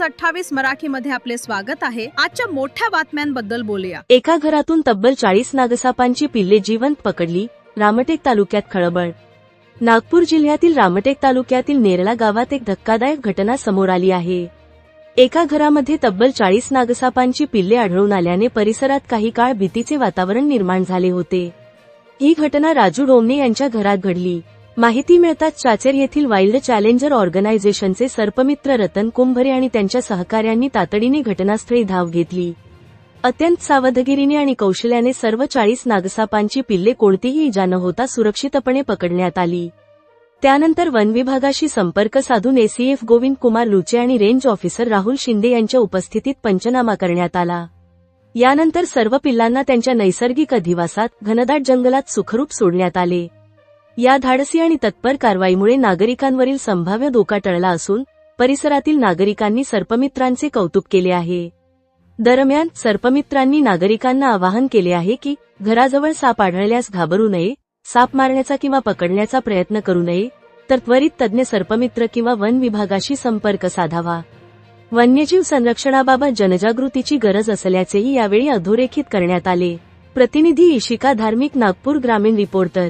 News 28 मराठीमध्ये आपले स्वागत आहे। आजच्या मोठ्या बातम्यांबद्दल बोलूया। एका घरातून तब्बल 40 नागसापांची पिल्ले जिवंत पकडली, रामटेक तालुक्यात खळबळ। नागपूर जिल्ह्यातील रामटेक तालुक्यातील नेरला गावात एक धक्कादायक घटना समोर आली आहे। एका घरामध्ये तब्बल 40 नागसापांची पिल्ले आढळून आल्याने परिसरात काही काळ भीतीचे वातावरण निर्माण झाले होते। ही घटना राजू डोमणे यांच्या घरात घडली। माहिती मिळताच चाचेर येथील वाईल्ड चॅलेंजर ऑर्गनायझेशनचे सर्पमित्र रतन कुंभरे आणि त्यांच्या सहकाऱ्यांनी तातडीने घटनास्थळी धाव घेतली। अत्यंत सावधगिरीने आणि कौशल्याने सर्व 40 नागसापांची पिल्ले कोणतीही इजा न होता सुरक्षितपणे पकडण्यात आली। त्यानंतर वन विभागाशी संपर्क साधून एसीएफ गोविंद कुमार लुचे आणि रेंज ऑफिसर राहुल शिंदे यांच्या उपस्थितीत पंचनामा करण्यात आला। यानंतर सर्व पिल्लांना त्यांच्या नैसर्गिक अधिवासात घनदाट जंगलात सुखरूप सोडण्यात आले। या धाडसी आणि तत्पर कारवाईमुळे नागरिकांवरील संभाव्य धोका टळला असून परिसरातील नागरिकांनी सर्पमित्रांचे कौतुक केले आहे। दरम्यान सर्पमित्रांनी नागरिकांना आवाहन केले आहे की घराजवळ साप आढळल्यास घाबरू नये, साप मारण्याचा किंवा पकडण्याचा प्रयत्न करू नये, तर त्वरित तज्ञ सर्पमित्र किंवा वन विभागाशी संपर्क साधावा। वन्यजीव संरक्षणाबाबत जनजागृतीची गरज असल्याचेही यावेळी अधोरेखित करण्यात आले। प्रतिनिधी इशिका धार्मिक, नागपूर ग्रामीण रिपोर्टर।